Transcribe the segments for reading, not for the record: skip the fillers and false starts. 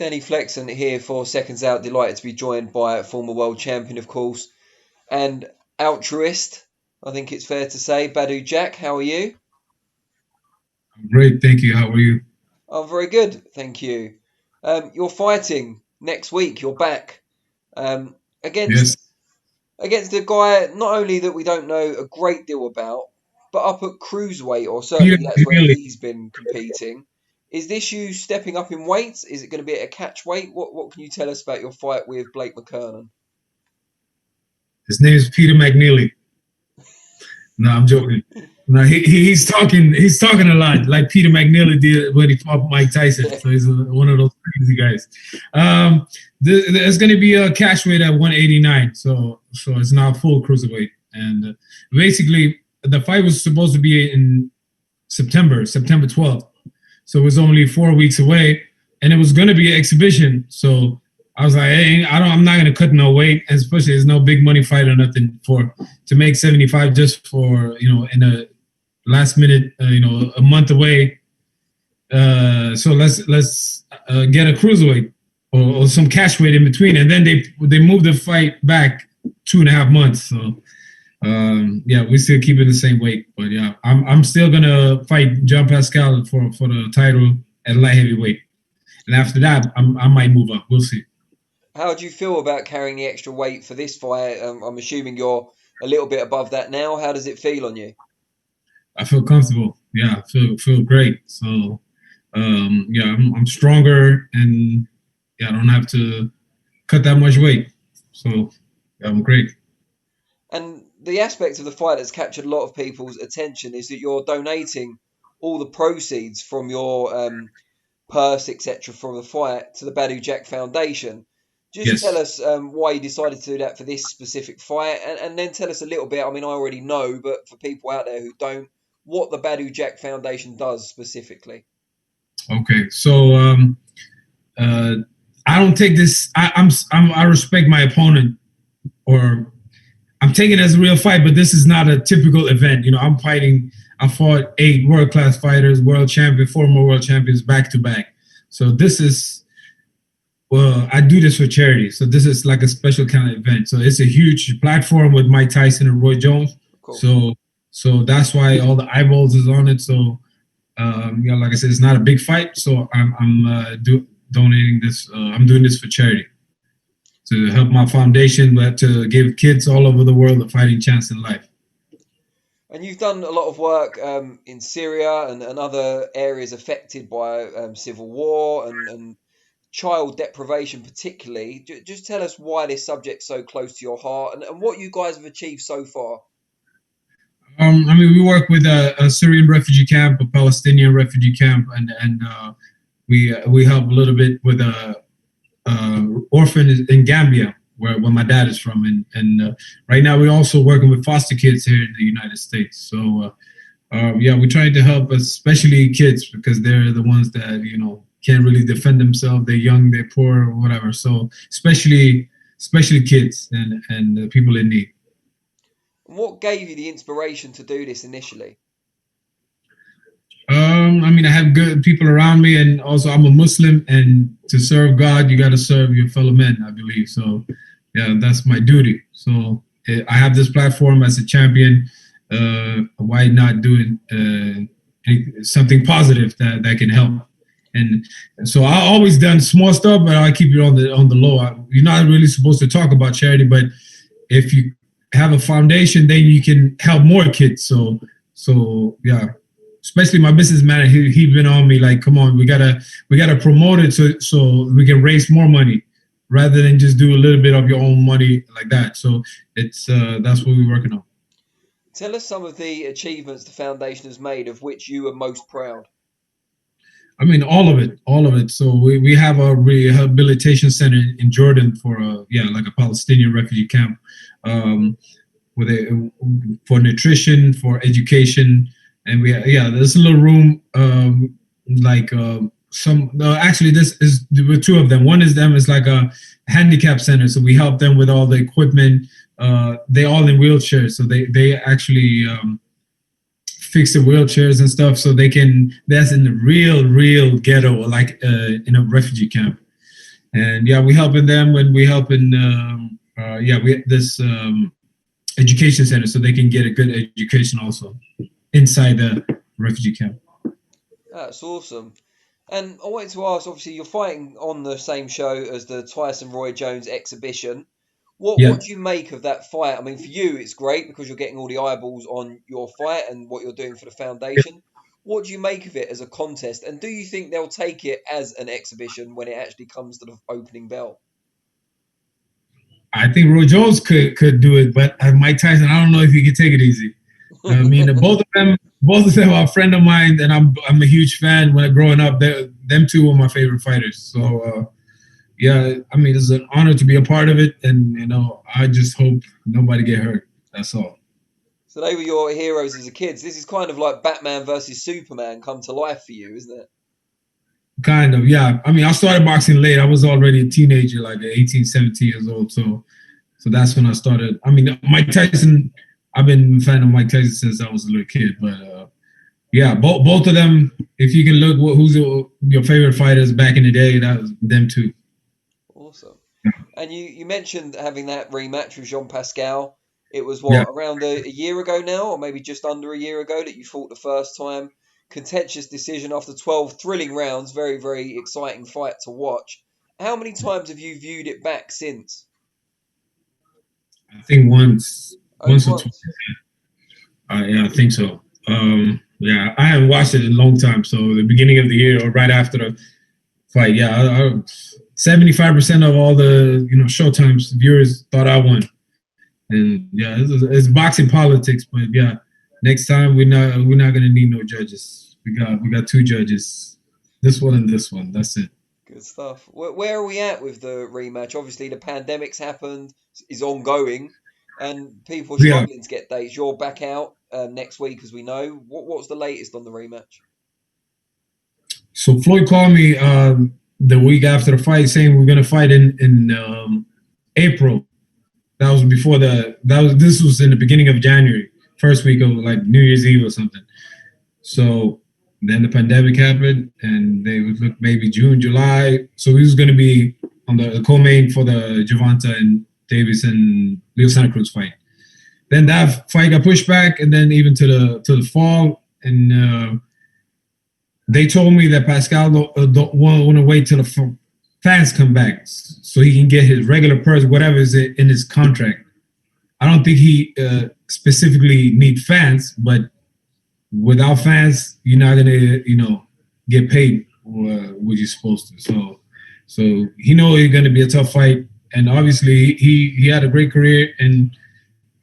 Danny Flexen here for Seconds Out. Delighted to be joined by a former world champion, of course, and altruist. I think it's fair to say, Badou Jack. How are you? Great, thank you. How are you? I'm very good, thank you. You're fighting next week. You're back um, against Yes, against a guy not only that we don't know a great deal about, but up at cruiserweight, or Peter certainly that's where McNeely. he's been competing. Is this you stepping up in weights? Is it going to be at a catch weight? What can you tell us about your fight with Blake McKernan? His name is Peter McNeely. No, I'm joking. No, he's talking a lot, like Peter McNeely did when he fought Mike Tyson. So he's one of those crazy guys. Um, there's going to be a catch weight at 189, so it's now full cruiserweight. And basically, the fight was supposed to be in September 12th. So it was only 4 weeks away, and it was going to be an exhibition. So I was like, hey, I'm not going to cut no weight, and especially there's no big money fight or nothing for to make 75 just for in a last minute, a month away. So let's get a cruiserweight or some cash weight in between, and then they moved the fight back 2.5 months. So yeah, we still keep it the same weight, but yeah, I'm still gonna fight John Pascal for the title at light heavyweight, and after that, I might move up. We'll see. How do you feel about carrying the extra weight for this fight? I'm assuming you're a little bit above that now. How does it feel on you? I feel comfortable. Yeah, I feel great. So yeah, I'm stronger, and yeah, I don't have to cut that much weight. So yeah, I'm great. And the aspect of the fight that's captured a lot of people's attention is that you're donating all the proceeds from your purse, etc., from the fight to the Badou Jack Foundation. Just tell Yes. us why you decided to do that for this specific fight, and then tell us a little bit. I mean, I already know, but for people out there who don't, what the Badou Jack Foundation does specifically. Okay. So uh, I don't take this. I respect my opponent, or I'm taking it as a real fight, but this is not a typical event. I'm fighting. I fought 8 world class fighters, world champion, former world champions back to back. So this is, well, I do this for charity. So this is like a special kind of event. So it's a huge platform with Mike Tyson and Roy Jones. Of course. So so that's why all the eyeballs is on it. So like I said, it's not a big fight. So I'm donating this. I'm doing this for charity to help my foundation, but to give kids all over the world a fighting chance in life. And you've done a lot of work in Syria and other areas affected by civil war and child deprivation, particularly. Just tell us why this subject's so close to your heart and what you guys have achieved so far. I mean, we work with a Syrian refugee camp, a Palestinian refugee camp, and we help a little bit with a orphan in Gambia, where my dad is from, and right now we're also working with foster kids here in the United States. So yeah, we're trying to help, especially kids, because they're the ones that can't really defend themselves. They're young, they're poor, or whatever. So especially kids and people in need. And what gave you the inspiration to do this initially? I mean, I have good people around me, and also I'm a Muslim, and to serve God, you got to serve your fellow men, I believe. So, yeah, that's my duty. So, I have this platform as a champion. Why not do it, something positive that can help? And so I always done small stuff, but I keep it on the low. You're not really supposed to talk about charity, but if you have a foundation, then you can help more kids. So yeah, especially my business manager, he been on me like, come on, we gotta promote it so we can raise more money rather than just do a little bit of your own money like that. So it's that's what we're working on. Tell us some of the achievements the foundation has made of which you are most proud. I mean, all of it. So we have a rehabilitation center in Jordan for like a Palestinian refugee camp, um, with for nutrition, for education, and there's a little room, like some no, actually this is with two of them. One is them is like a handicap center, so we help them with all the equipment. They all in wheelchairs, so they actually fix the wheelchairs and stuff, so they can. That's in the real ghetto, like in a refugee camp. And yeah, we helping them when we helping. We this education center so they can get a good education also inside the refugee camp. That's awesome. And I wanted to ask, obviously, you're fighting on the same show as the Tyson Roy Jones exhibition. Yeah, What do you make of that fight? I mean, for you, it's great because you're getting all the eyeballs on your fight and what you're doing for the foundation. What do you make of it as a contest? And do you think they'll take it as an exhibition when it actually comes to the opening bell? I think Roy Jones could do it, but Mike Tyson, I don't know if he could take it easy. I mean, both of them are a friend of mine, and I'm a huge fan. When growing up, them two were my favorite fighters. So yeah, I mean, it's an honor to be a part of it, and I just hope nobody get hurt. That's all. So they were your heroes as a kids. This is kind of like Batman versus Superman come to life for you, isn't it? Kind of, yeah. I mean, I started boxing late. I was already a teenager, like 18, 17 years old. So that's when I started. I mean, Mike Tyson, I've been a fan of Mike Tyson since I was a little kid. But yeah, both of them, if you can look, who's your favorite fighters back in the day, that was them too. Awesome. And you mentioned having that rematch with Jean Pascal. It was Yeah. what, around a year ago now, or maybe just under a year ago that you fought the first time. Contentious decision after 12 thrilling rounds. Very, very exciting fight to watch. How many times have you viewed it back since? I think Only once or twice. once. Yeah, I think so. Yeah, I haven't watched it in a long time. So the beginning of the year or right after the fight, yeah, 75% of all the Showtime's viewers thought I won, and yeah, it's boxing politics. But yeah, next time we're not gonna need no judges. We got two judges, this one and this one. That's it. Good stuff. Where are we at with the rematch? Obviously, the pandemic's happened, is ongoing, and people are Yeah. struggling to get dates. You're back out next week, as we know. What's the latest on the rematch? So Floyd called me the week after the fight, saying we're gonna fight in April. That was before this was in the beginning of January, first week of like New Year's Eve or something. So then the pandemic happened, and they would look maybe June, July. So he was going to be on the co-main for the Javante and Davis and Leo Santa Cruz fight. Then that fight got pushed back, and then even to the fall. And they told me that Pascal don't want to wait till the fans come back so he can get his regular purse, whatever is in his contract. I don't think he specifically need fans, but without fans, you're not gonna, get paid what you're supposed to. So he know it's gonna be a tough fight, and obviously he had a great career and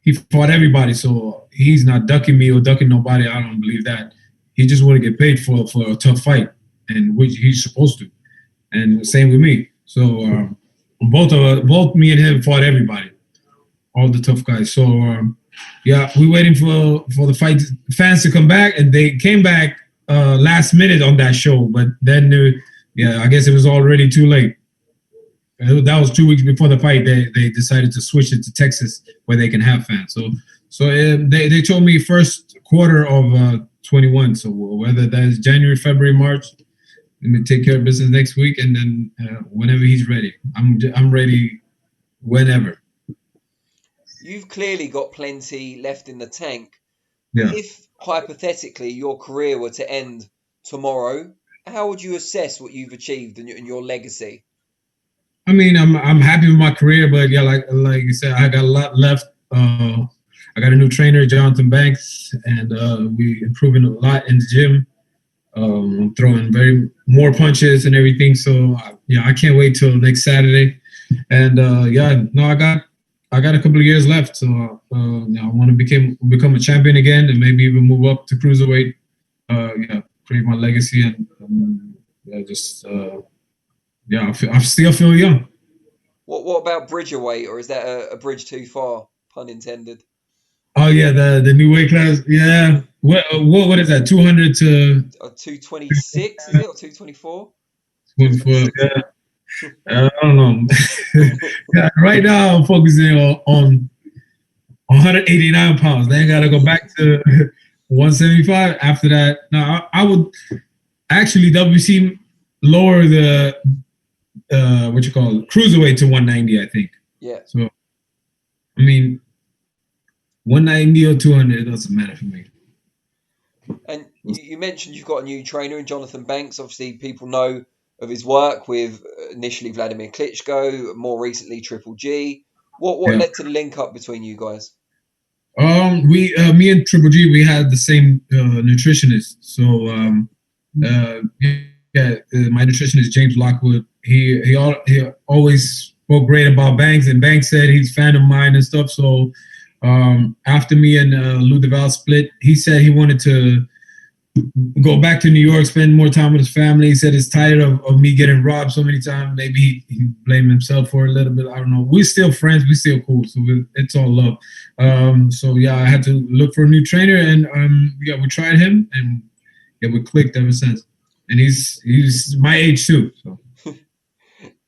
he fought everybody. So he's not ducking me or ducking nobody. I don't believe that. He just want to get paid for a tough fight, and which he's supposed to. And same with me. So both me and him fought everybody, all the tough guys. So yeah, we waiting for the fight fans to come back, and they came back last minute on that show. But then, yeah, I guess it was already too late. That was 2 weeks before the fight. They decided to switch it to Texas where they can have fans. So they told me first quarter of 21. So whether that's January, February, March, let me take care of business next week, and then whenever he's ready, I'm ready whenever. You've clearly got plenty left in the tank. Yeah. If hypothetically your career were to end tomorrow, how would you assess what you've achieved and your legacy? I mean, I'm happy with my career, but yeah, like you said, I got a lot left. I got a new trainer, Jonathan Banks, and we improving a lot in the gym. I'm throwing more punches and everything. So yeah, I can't wait till next Saturday. And yeah, no, I got a couple of years left. So I want to become a champion again, and maybe even move up to cruiserweight. Yeah, create my legacy, and yeah, just yeah, I still feel young. What about bridgerweight, or is that a bridge too far? Pun intended. Oh yeah, the new weight class. Yeah. What is that? 200 to 226, is it, or 224? 24. 226. I don't know. Yeah, right now I'm focusing on 189 pounds. Then I gotta go back to 175. After that, no, I would actually WC lower what you call it, cruiserweight to 190, I think. Yeah. So I mean, 190 or 200, it doesn't matter for me. And you mentioned you've got a new trainer in Jonathan Banks. Obviously, people know of his work with initially Vladimir Klitschko, more recently Triple G. What Yeah. led to the link up between you guys? Me and Triple G, we had the same nutritionist. So, Okay. my nutritionist James Lockwood. He always spoke great about Banks, and Banks said he's a fan of mine and stuff. So, after me and Lou Duval split, he said he wanted to go back to New York, spend more time with his family. He said he's tired of me getting robbed so many times. Maybe he blamed himself for a little bit. I don't know. We're still friends. We're still cool. So it's all love. So yeah, I had to look for a new trainer, and yeah, we tried him, and yeah, we clicked ever since. And he's my age too. So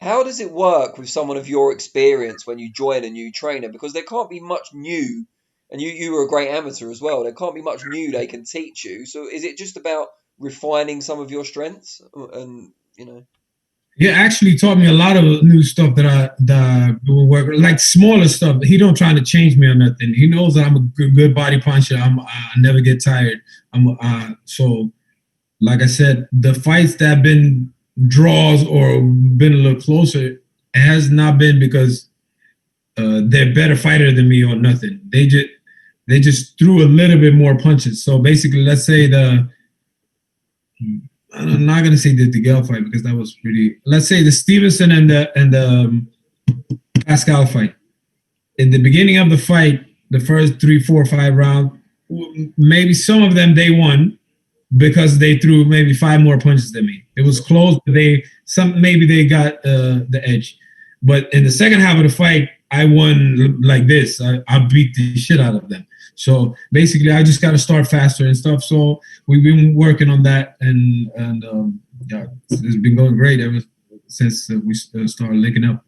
How does it work with someone of your experience when you join a new trainer? Because there can't be much new, and you were a great amateur as well. There can't be much new they can teach you. So is it just about refining some of your strengths and yeah, actually taught me a lot of new stuff that will work, like smaller stuff. He don't try to change me or nothing. He knows that I'm a good body puncher. I never get tired. So like I said, the fights that have been draws or been a little closer, it has not been because they're better fighter than me or nothing. They just threw a little bit more punches. So basically, let's say I'm not gonna say the Gale fight because that was pretty. Let's say the Stevenson and the Pascal fight. In the beginning of the fight, the first 3, 4, 5 rounds, maybe some of them they won because they threw maybe 5 more punches than me. It was sure. close, but maybe they got the edge. But in the second half of the fight, I won like this. I beat the shit out of them. So basically, I just got to start faster and stuff. So we've been working on that, and yeah, it's been going great ever since we started linking up.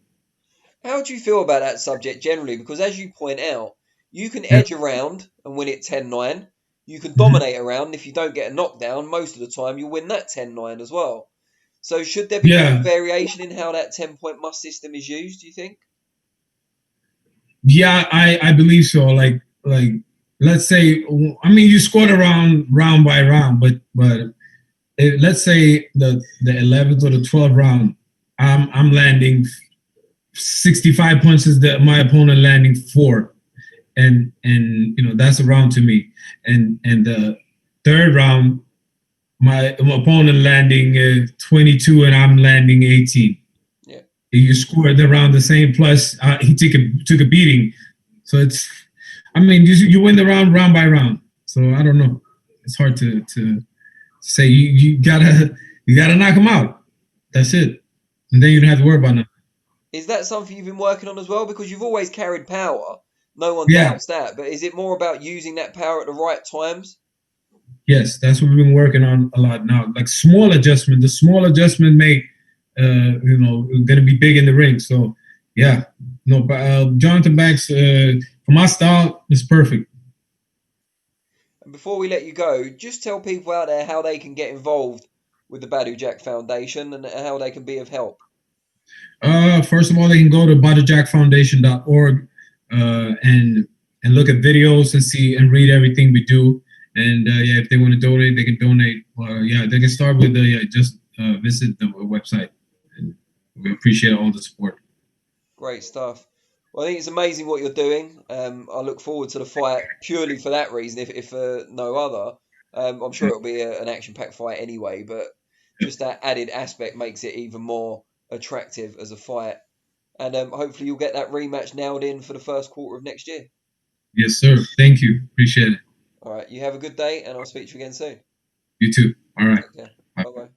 How do you feel about that subject generally? Because as you point out, you can Yeah. edge around and win it 10-9. You can Mhm. dominate around, and if you don't get a knockdown, most of the time you win that 10-9 as well. So should there be more Yeah, variation in how that 10-point must system is used, do you think? yeah, I believe so. Like let's say, I mean, you scored around round by round, but let's say the 11th or the 12th round, I'm landing 65 punches that my opponent landing 4, and that's a round to me. And the third round, my opponent landing 22 and I'm landing 18. Yeah. You scored around the same. Plus, he took a beating. So I mean, you win the round by round. So I don't know. It's hard to say. You gotta knock him out. That's it, and then you don't have to worry about nothing. Is that something you've been working on as well? Because you've always carried power. No one Yeah, doubts that. But is it more about using that power at the right times? yes, that's what we've been working on a lot now. Like small adjustment. The small adjustment make gonna be big in the ring. So yeah, no, but Jonathan Banks for my style is perfect. And before we let you go, just tell people out there how they can get involved with the Badou Jack Foundation and how they can be of help. First of all, they can go to badoujackfoundation.org and look at videos and see and read everything we do. And yeah, if they want to donate, they can donate. Yeah, they can start with just visit the website. And we appreciate all the support. Great stuff. Well, I think it's amazing what you're doing. I look forward to the fight purely for that reason, if for no other. I'm sure Yeah, it'll be an action-packed fight anyway, but just that added aspect makes it even more attractive as a fight. And hopefully you'll get that rematch nailed in for the first quarter of next year. yes, sir. Thank you. Appreciate it. All right, you have a good day, and I'll speak to you again soon. You too. All right. Take care. Bye. Bye bye.